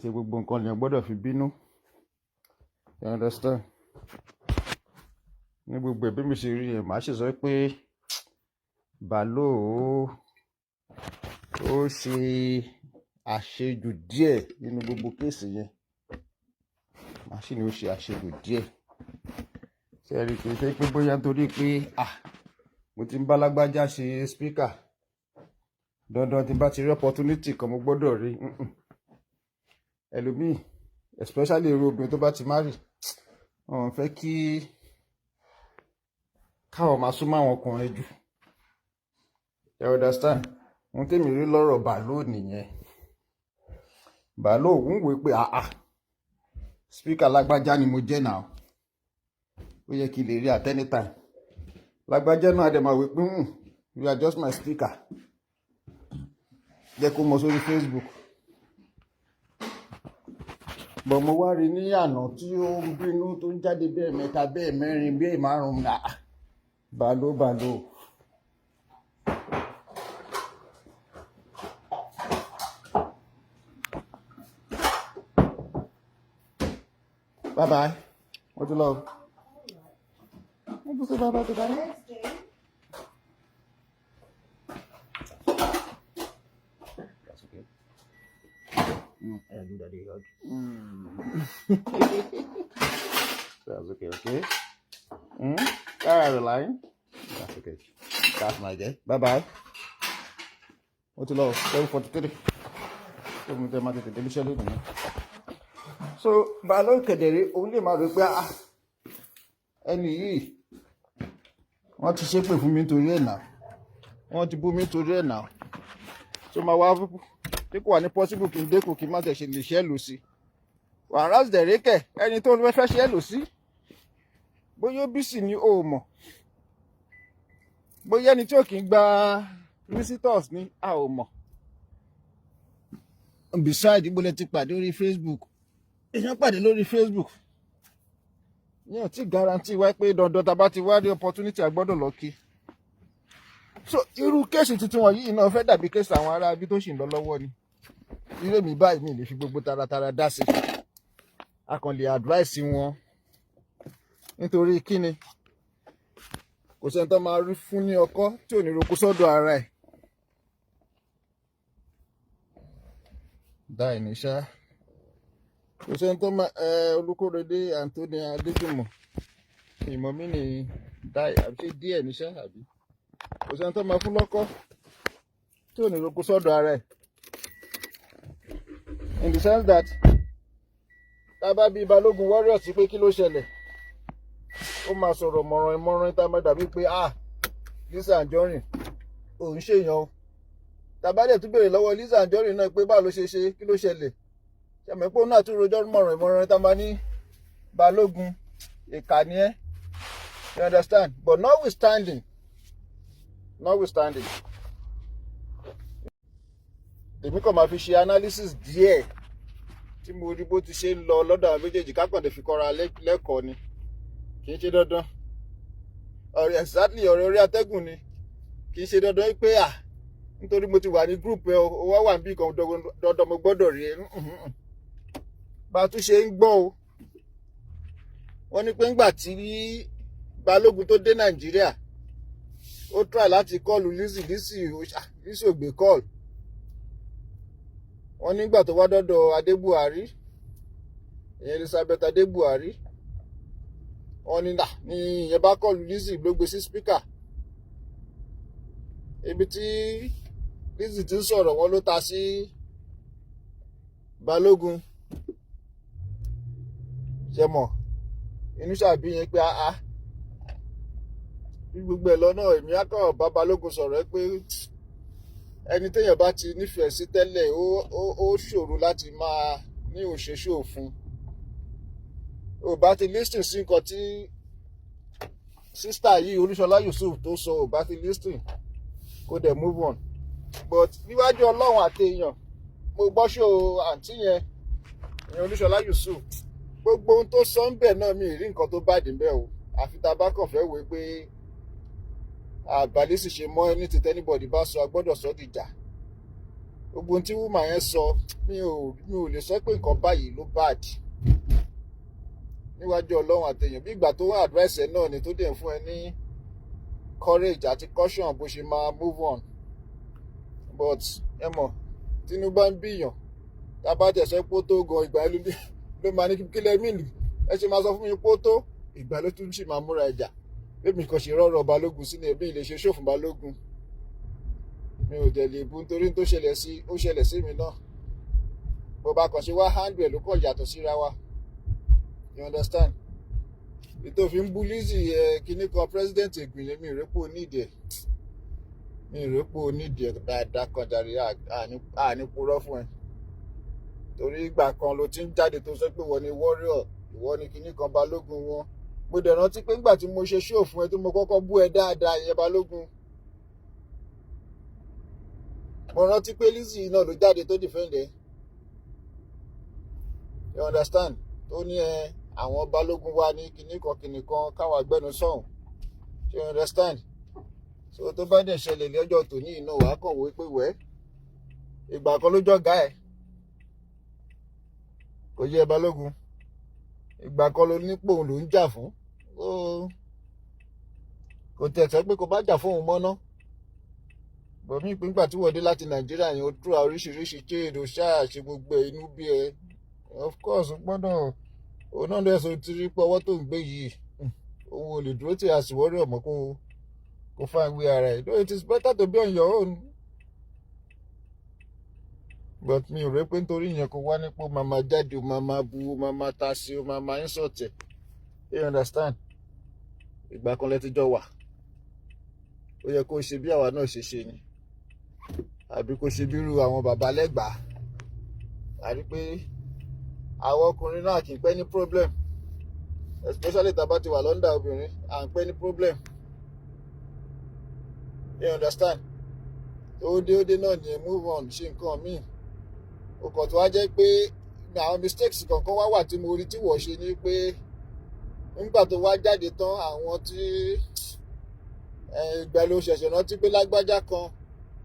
ṣe gbogbo nǹkan lèèyàn gbọ́dọ̀ fi bínú. You understand? Ní gbogbo ẹ̀bí mi ṣe rí yẹn, màá ṣe sọ pé Balo ó ṣe àṣejù díẹ̀ nínú gbogbo kéèsì yẹn. Màá sì ní ó ṣe àṣejù díẹ̀. Ṣé ẹ rí kì í ṣe pé bóyá nítorí pé mo ti ń bá lágbájá ṣe speaker, dandan tí bá ti rí opportunity kan mo gbọ́dọ̀ rí. Ẹlòmíì, especially irú obìnrin tó bá ti marry, wọn fẹ́ kí káwọn máa súnmọ́ àwọn ọkùnrin jù. You understand? Ohun tèmi rí lọ́rọ̀ Balo nìyẹn. Balo òun wò pé speaker lágbájá ni mo jẹ́ náà, ó yẹ kí n lè rí at any time. Lágbájá náà dẹ̀ máa wò pé you are just my speaker, jẹ́ kó mọ sórí Facebook. Bọ̀ mo wá rí ní àná tí ó ń bínú tó ń jáde bẹ́ẹ̀ mẹ́ta bẹ́ẹ̀ mẹ́rin bẹ́ẹ̀ márùn-ún. Balo bye bye. What do you love? What do you say bye bye to daddy? That's okay. I do daddy hug. That's okay, okay. Alright, lying. That's okay. That's my day. Bye bye. What do you love? 7:43. So Balo kedere òun lè máa rò pé ẹni yìí wọ́n ti ṣépè fún mi nítorí ẹ̀ náà, wọ́n ti bú mi nítorí ẹ̀ náà. So máa wá tí kò wà ní possible kí n dékò kí n má tẹ̀ ṣe lè ṣẹ́ lò sí. Wàhálà dẹ̀rẹ́kẹ̀ ẹni tó fẹ́ ṣẹ́ lò sí, bóyá ó bí sì ni ó mọ̀, bóyá ẹni tí ò kì í gba visitors ni a ò mọ̀. Beside ibo lẹ ti pàdé lórí Facebook, èèyàn pàdé lórí Facebook yẹn ò tí guarantee wá pé dandan tá bá ti wá rí opportunity a gbọ́dọ̀ lọ kí. So irú kéèsì tuntun wọ̀nyí náà fẹ́ dàbí kéèsì àwọn ará ibi tó ṣì ń lọ lọ́wọ́ ni. Irú èmi báyìí mi lè fi gbogbo taratara dá sí, a kàn lè advice wọn nítorí kíni kò sẹ́ni tó máa rí fún ní ọkọ́ tí ò ní roko sọ́dọ̀ ara ẹ̀. Dáì ní ṣá, kò sẹ́ni tó máa Olúkòrédé Anthony Adéjùmọ̀, ìmọ̀ mi ní dáì àbí ṣe díẹ̀ ní ṣá àbí kò sẹ́ni tó máa fún lọ́kọ́ tí ò ní roko sọ́dọ̀ ara ẹ̀. In the sense that tá a bá bí Balógun warriors pé kí ló ṣẹlẹ̀, ó máa sọ̀rọ̀ mọ̀ràn ìmọ̀ràn tá a máa dàbí pé Lizzy Anjorin òun ṣèyàn o. Tàbá dẹ̀ tún béèrè lọ́wọ́ Lizzy Anjorin náà pé báwo ló ṣe ṣe, kí ló ṣẹlẹ̀, ṣàmì pé òun náà tún rojọ́ mọ̀ràn ìmọ̀ràn tá a máa ní Balógun ìkà ni ẹ́. You understand? But notwithstanding èmi kàn máa fi ṣe analysis díẹ̀ tí mo rí bó ti ṣe ń lọ lọ́dọ̀ àwọn méjèèjì, kápọ̀dé fi kọ́ra lẹ́kọ̀ọ́ ni, kì í ṣe dandan. Exactly ọ̀rọ̀ orí atẹ́gùn ni, kì í ṣe dandan pé nítorí mo ti wà ní group ẹ o wá wà níbí kan dandan mo gbọ́dọ̀ rí ẹ. Bá a tún ṣe ń gbọ́ o, wọ́n ní pé ńgbà tí Balógun tó dé Nàìjíríà ó try láti kọ́ọ̀lù Lizzy ò gbé kọ́ọ̀lù. Wọ́n nígbà tó wá dọ́dọ̀ Adébuhari, ìyẹn Elizabeth Adébuhari, wọ́n ní ìyẹn bá kọ́ọ̀lù Lizzy ló gbé sí speaker. Ibi tí Lizzy ti ń sọ̀rọ̀ wọn ló ta sí Balógun. Ṣé mọ̀ inú ṣàbí yẹn pé bí gbogbo ẹ̀ lọ́nà èmi á kàn bá Balógun sọ̀rọ̀ pé ẹni téèyàn bá ti nífẹ̀ẹ́ sí tẹ́lẹ̀ ó ṣòro láti máa ní òṣèṣe òfin. Ò bá ti listen sí nǹkan tí sísítà yìí Olúṣọlá Yusuf tó sọ, ò bá ti listen kó dẹ̀ move on. But níwájú Ọlọ́run àti èèyàn, mo gbọ́ ṣó àǹtí yẹn ìyẹn Olúṣọlá Yusuf, gbogbo ohun tó sọ ń bẹ̀ náà mi ì rí nǹkan tó bàdí ń bẹ̀ o, àfi tá a bá kàn fẹ́ wò pé àbálẹ́ sì ṣe mọ́ ẹni tí anybody bá sọ a gbọ́dọ̀ sọ dìjà. gbogbo tí woman yẹn sọ mi ò lè sọ pé nǹkan báyìí ló bad níwájú Ọlọ́run àtẹ̀yàn bí ìgbà tó wà advice ẹ náà ni tó dẹ̀ fún ẹ ní courage àti caution bó ṣe máa move on but ẹ mọ̀ Tinubu bá ń bíyàn tábà tẹ̀sẹ̀ pó tó gan ìgbà ló máa ní kí lẹ́mìnì ẹ ṣe máa sọ fún mi pó tó ìgbà ló tún sì máa múra ẹjà bébì kan ṣe rọ́rọ̀ Balógun sínú ẹbí ilé ṣe ṣòfò Balógun mi ò dẹ̀ lè bu nítorí tó ṣẹlẹ̀ sí ó ṣẹlẹ̀ sí mi náà bó bá kàn ṣe wá handle ló kàn yàtọ̀ síra wa you understand ètò òfin bú Lizzy kíní kan president ìgbìlẹ̀ mi ìrẹ́pọ̀ onídìí ẹ̀ dáadáa kan jàre àní purọ́ fún ẹ torí ìgbà kan ló ti ń jáde tó sọ pé wọ́n ni warrior ìwọ ni kíní kan Balógun wọn mo dẹ̀ rántí pé nígbà tí mo ṣe show fún ẹ tí mo kọ́kọ́ bú ẹ dáadáa ìyẹn Balógun mo rántí pé Lizzy náà ló jáde tó defend ẹ you understand tó ní àwọn Balógun wá ní kíní kan káwa gbẹnu sọ̀hún you understand so tó bá dẹ̀ ṣẹlẹ̀ lọ́jọ́ tòní iná wàá kàn wí pé wẹ́ ìgbà kan ló jọ̀gá ẹ̀ kò yẹ Balógun ìgbà kan ló nípò òun ló ń jà fún kò tẹ̀sẹ̀ pé kò bá jà fún òun mọ́ná bọ̀mí ìpínpà tí wọ́n dé láti Nàìjíríà yẹn ó túra oríṣiríṣi kéèdè ó ṣáàṣe gbogbo inú bí ẹ of course gbọ́dọ̀ òun náà lẹ́sọ̀ tí rí pé ọwọ́ tó ń gbé yìí òun ò lè dúró tí a sì wọ́rí ọ̀mọ́ kó fà wí ara ẹ̀ though it is better to be on your own but mi ò rẹ́ pé nítorí yẹn kó wá nípò màmá jáde ó màmá bu ó màmá ta sí ó màmá insult ẹ̀ you understand ìgbà kan lẹ ti jọ wà ó yẹ kó ṣe bí àwa náà ṣe ni àbí kó ṣe bírú àwọn bàbá lẹ́gbàá àrí pé àwọn ọkùnrin náà kì í pẹ́ ní problem especially tá a bá ti wà lọ́ndà obìnrin à ń pẹ́ ní problem you understand ó dé náà ni move on ṣe nǹkan míì ó kàn tó wá jẹ́ pé àwọn mistakes kankan wá wà tí mo rí tí wọ́n ṣe ni pé nígbà tó wá jáde tán àwọn tí ìgbà ló ṣẹ̀ṣẹ̀ rántí pé lágbájá kan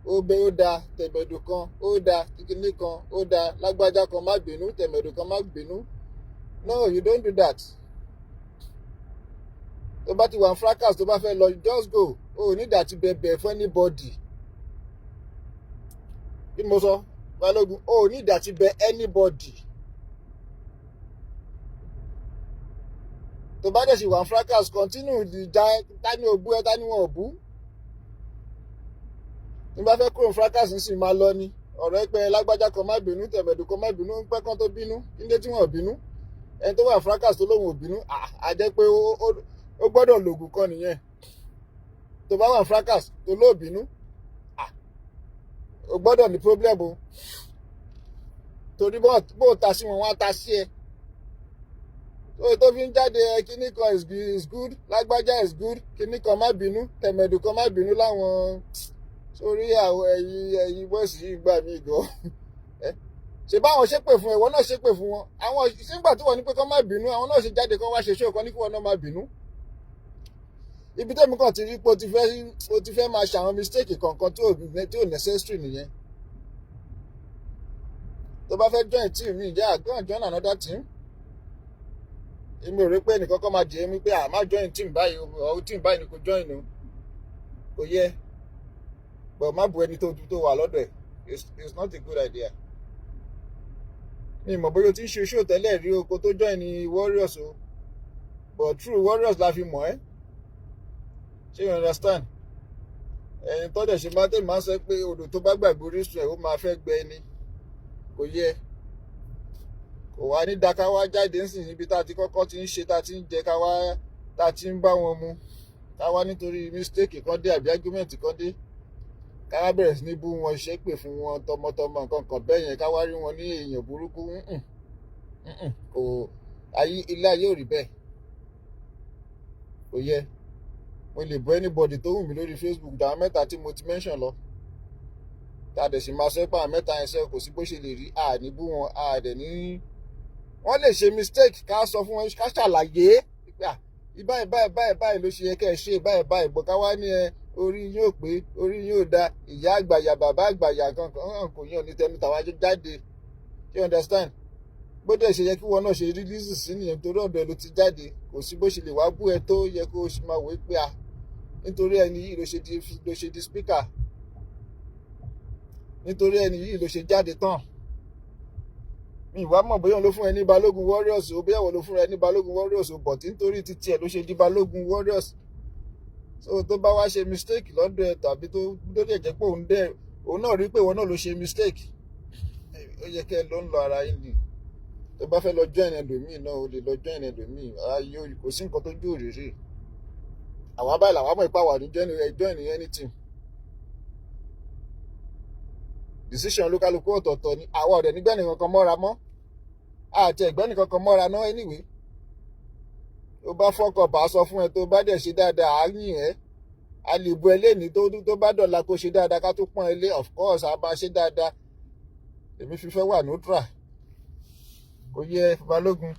ó da tẹ̀mẹ̀dù kan ó da kíkíní kan ó da lágbájá kan má bínú tẹ̀mẹ̀dù kan má bínú no you don't do that tó bá ti wà ní fracas tó bá fẹ́ lọ just go o ní ìdàtí bẹ̀bẹ̀ fún anybody bí mo sọ Balógun o ní ìdàtí bẹ̀ anybody tó bá dẹ̀ sì wà ní fracas continue ìjà tani ò bú ẹ tani wọn ò bú ní bá fẹ́ kúrò ní fracas ń sì máa lọ ni ọ̀rọ̀ ẹ pé lágbájá kan má bínú tẹ̀mẹ̀dù kan má bínú ń pẹ́ kán tó bínú nílé tí wọ́n ò bínú ẹni tó wà ní fracas tó lóun ò bínú á jẹ́ pé ó gbọ́dọ̀ lògùn kan nìyẹn tó bá wà ní fracas tó lóò bínú ó gbọ́dọ̀ ní problem o torí bó ta sí wọn wá ta sí ẹ tó fi ń jáde kíní kan is good lágbájá is good kíní kan má bínú tẹ̀mẹ̀dù kan má bínú láwọn sórí àwọn ẹ̀yin bọ́ọ̀sì yìí gbà mí gan ṣe báwọn ṣépè fún ẹ̀wọ̀n náà ṣépè fún wọn àwọn sígbà tí wọ́n ní pé kán má bínú àwọn náà ṣe jáde kán wá ṣe ṣó kan ní kí wọ́n náà má bínú ibi tẹ́mi kan ti rí pé o ti fẹ́ máa ṣàwọn mistake kankan tí ò necessary nìyẹn tó bá fẹ́ join team mi ìjà join another team èmi ò rí pé ẹnìkan kan máa jẹ́ mi pé má join team báyìí o team báyìí ni kò join o kò yẹ but má bu ẹni tó wà lọ́dọ̀ ẹ̀ it's not a good idea mi mọ̀ bóyá o ti ń ṣe show tẹ́lẹ̀ rí oko tó join ní warriors o but true warriors la fi mọ̀ ẹ́ ṣé you understand ẹ̀yin tó dẹ̀ ṣe máa tẹ̀ máa sọ pé odò tó bá gbàgbé orísun ẹ̀ ó máa fẹ́ gbẹ ni kò yẹ kò wá ní dáká wá jáde ń sìn níbi tá a ti kọ́kọ́ ti ń ṣe tá a ti ń jẹ ká wá tá a ti ń bá wọn mu ká wá nítorí mistake kan dé àbí argument kan dé ká wá bẹ̀rẹ̀ sí ní bú wọn ṣépè fún wọn tọmọtọmọ nǹkan kan bẹ́ẹ̀ yẹn ká wá rí wọn ní èèyàn burúkú kò ilé ayé ò rí bẹ́ẹ̀ kò yẹ mo lè bọ́ anybody tó wù mí lórí Facebook dáwọn mẹ́ta tí mo ti mention lọ tá a dẹ̀ sì máa sọ pé àwọn mẹ́ta yẹn sẹ́ kò sí bó ṣe lè rí àní bú wọn àdẹ̀ ní wọ́n lè ṣe mistake ká sọ fún wọn ká ṣàlàyé báyìí ló ṣe yẹ kẹ́ ẹ ṣe báyìí bọ̀ ká wá ní orí yín ò pé, orí yín ò da, ìyá àgbàyà bàbá àgbàyà kankan kò yàn ní tẹnu tàwa jáde. You understand? Bó dẹ̀ ṣe yẹ kí wọn náà ṣe release sí nìyẹn, torí ọ̀dọ̀ ẹ ló ti jáde. Kò sí bó ṣe lè wá bú ẹ tó, yẹ kó o ṣe máa wò pé nítorí ẹni yìí ló ṣe di speaker, nítorí ẹni yìí ló ṣe jáde tán. Mi ìwà mọ̀ bóyá ló fún ẹ ní Balógun Warriors o, bóyá wọ́n ló fún ẹ ní Balógun Warriors o, but nítorí títí ẹ ló ṣe di Balógun Warriors. So tó bá wá ṣe mistake lọ́dọ̀ ẹ, tàbí tó dẹ̀ jẹ́ pé òun náà rí pé òun náà ló ṣe mistake, ó yẹ kẹ́ ẹ ló ń lọ ara yín ni. Tó bá fẹ́ lọ join ẹlòmíì náà, o lè lọ join ẹlòmíì. Ayé kò sí nǹkan tó jó òrìrì. Àwọn abáyé làwọn mọ̀ ipá wà ní join anything. Decision olúkálùkù ọ̀tọ̀ọ̀tọ̀ ni. Àwọn ọ̀dẹ̀ nígbẹ́ni kankan mọ́ra mọ́, àti ẹ̀gbẹ́ni kankan mọ́ra náà anyway. Tó bá fọ́kọ̀ bá sọ fún ẹ, tó bá dẹ̀ ṣe dáadáa á yìn ẹ́, a lè bu ẹ lẹ́ni tó bá dọ̀la kó ṣe dáadáa ká tó pọ́n ẹ lé, of course a máa ṣe dáadáa. Èmi fífẹ́ wà neutral. Kò yẹ Balógun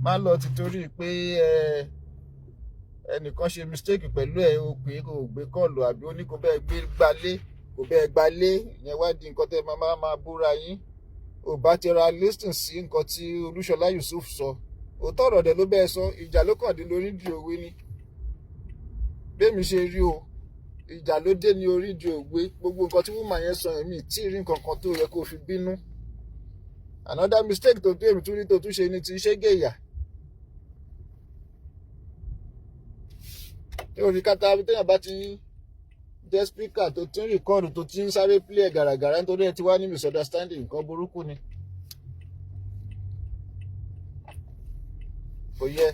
má lọ ti torí pé ẹnìkan ṣe mistake pẹ̀lú ẹ, o pé kò gbé kọ́ọ̀lù, àbí ó ní kò bẹ́ẹ̀ gbalé ìyẹn wá di nǹkan tẹ́ máa búra yín. Ò bá ti ra listen sí nǹkan tí Olúṣọlá Yusuf sọ. Òótọ́ ọ̀rọ̀ dẹ̀ ló bẹ́ẹ̀ sọ, ìjà ló kàn dé lórí ìdí òwe ni. Bẹ́ẹ̀mi ṣe rí o, ìjà ló dé ní orí ìdí òwe. Gbogbo nǹkan tí woman yẹn sọ èmi tí rí nǹkan kan tó yẹ kó fi bínú. Another mistake tó èmi tún rí tó tún ṣe ni ti ṣégè ìyà. Ní orí kátà téèyàn bá ti jẹ́ speaker tó ti ń record tó ti ń sáré play gàràgàrà nítorí ẹ ti wá ní misunderstanding, nǹkan burúkú ni. Kò yẹ.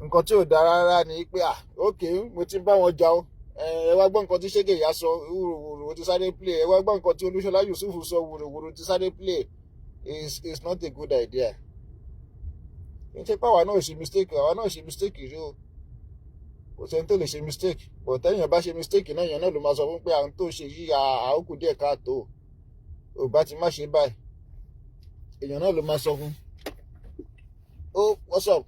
Nǹkan tí ò dára rárá ni pé ok mo ti bá wọn jà o, ẹ wá gbọ́ nǹkan tí ṣégè ìyá sọ wùrùwùrù ti sáré play, ẹ wá gbọ́ nǹkan tí Olúṣọlá Yusuf sọ wùrùwùrù ti sáré play. Is not a good idea. Kì í ṣe pé àwa náà ṣe mistake rí o. Kò sẹ́ni tó lè ṣe mistake, but tẹ́yìn bá ṣe mistake náà yẹn náà ló máa sọ fún pé àwọn tó ṣe yí àókù díẹ̀ káàtó, ò bá ti má ṣe báyìí, èèyàn náà ló máa sọ fún. Oh, what's up?